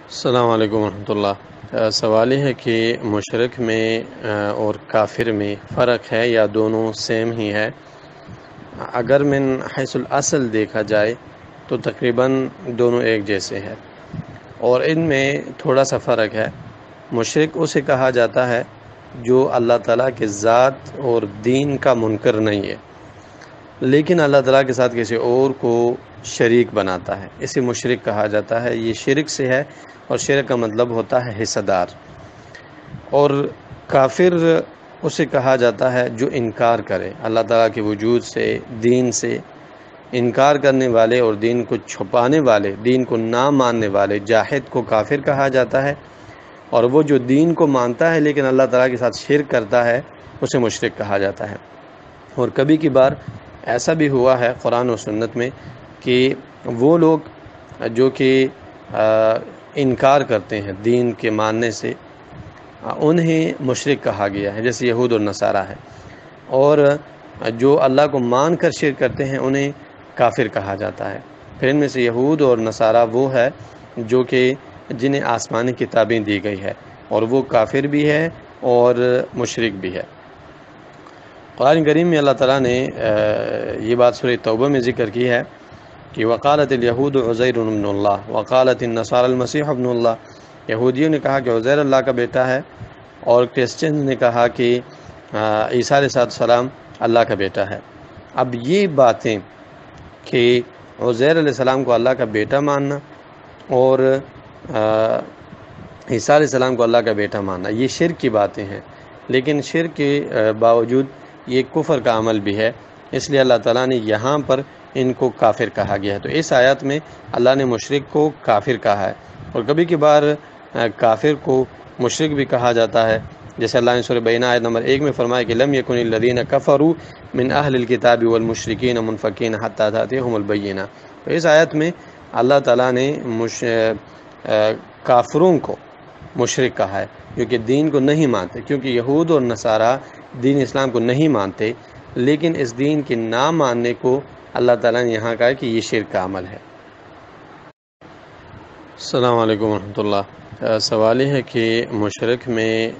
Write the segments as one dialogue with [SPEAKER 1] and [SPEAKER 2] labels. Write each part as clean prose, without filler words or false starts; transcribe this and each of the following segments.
[SPEAKER 1] السلام علیکم ورحمۃ اللہ۔ سوال یہ ہے کہ مشرک میں اور کافر میں فرق ہے یا دونوں سیم ہی ہے؟ اگر من حیث الاصل دیکھا جائے تو تقریباً دونوں ایک جیسے ہیں، اور ان میں تھوڑا سا فرق ہے۔ مشرک اسے کہا جاتا ہے جو اللہ تعالیٰ کے ذات اور دین کا منکر نہیں ہے، لیکن اللہ تعالیٰ کے ساتھ کسی اور کو شریک بناتا ہے، اسے مشرک کہا جاتا ہے۔ یہ شرک سے ہے، اور شرک کا مطلب ہوتا ہے حصہ دار۔ اور کافر اسے کہا جاتا ہے جو انکار کرے، اللہ تعالیٰ کے وجود سے، دین سے انکار کرنے والے اور دین کو چھپانے والے، دین کو نہ ماننے والے جاحد کو کافر کہا جاتا ہے، اور وہ جو دین کو مانتا ہے لیکن اللہ تعالیٰ کے ساتھ شرک کرتا ہے اسے مشرک کہا جاتا ہے۔ اور کبھی کبھار ایسا بھی ہوا ہے قرآن و سنت میں کہ وہ لوگ جو کہ انکار کرتے ہیں دین کے ماننے سے، انہیں مشرک کہا گیا ہے، جیسے یہود اور نصارہ ہے۔ اور جو اللہ کو مان کر شرک کرتے ہیں انہیں کافر کہا جاتا ہے۔ پھر ان میں سے یہود اور نصارہ وہ ہے جو کہ جنہیں آسمانی کتابیں دی گئی ہے، اور وہ کافر بھی ہے اور مشرک بھی ہے۔ قرآن کریم میں اللہ تعالیٰ نے یہ بات سورہ توبہ میں ذکر کی ہے کہ وقالت الیہود عزیر ابن اللہ وقالت النصارى المسیح ابن اللہ۔ یہودیوں نے کہا کہ عزیر اللہ کا بیٹا ہے، اور کرسچنز نے کہا کہ عیسیٰ علیہ السلام اللہ کا بیٹا ہے۔ اب یہ باتیں کہ عزیر علیہ السلام کو اللہ کا بیٹا ماننا اور عیسیٰ علیہ السلام کو اللہ کا بیٹا ماننا، یہ شرک کی باتیں ہیں، لیکن شرک کے باوجود یہ کفر کا عمل بھی ہے، اس لیے اللہ تعالیٰ نے یہاں پر ان کو کافر کہا گیا ہے۔ تو اس آیت میں اللہ نے مشرک کو کافر کہا ہے، اور کبھی کبھار کافر کو مشرک بھی کہا جاتا ہے، جیسے اللہ نے سورہ بینہ آیت نمبر 1 میں فرمایا کہ لم یکن الذین کفروا من اہل الکتاب والمشرکین منفکین حتی تأتیہم البینہ۔ تو اس آیت میں اللہ تعالیٰ نے کافروں کو مشرک کہا ہے جو کہ دین کو نہیں مانتے، کیونکہ یہود اور نصارہ دین اسلام کو نہیں مانتے، لیکن اس دین کے نہ ماننے کو اللہ تعالیٰ نے یہاں کہا کہ یہ شرک کا عمل ہے۔ السلام علیکم ورحمۃ اللہ۔ سوال یہ ہے کہ مشرک میں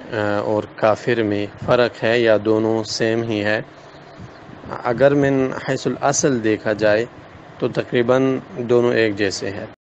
[SPEAKER 1] اور کافر میں فرق ہے یا دونوں سیم ہی ہے؟ اگر من حیث الاصل دیکھا جائے تو تقریباً دونوں ایک جیسے ہیں۔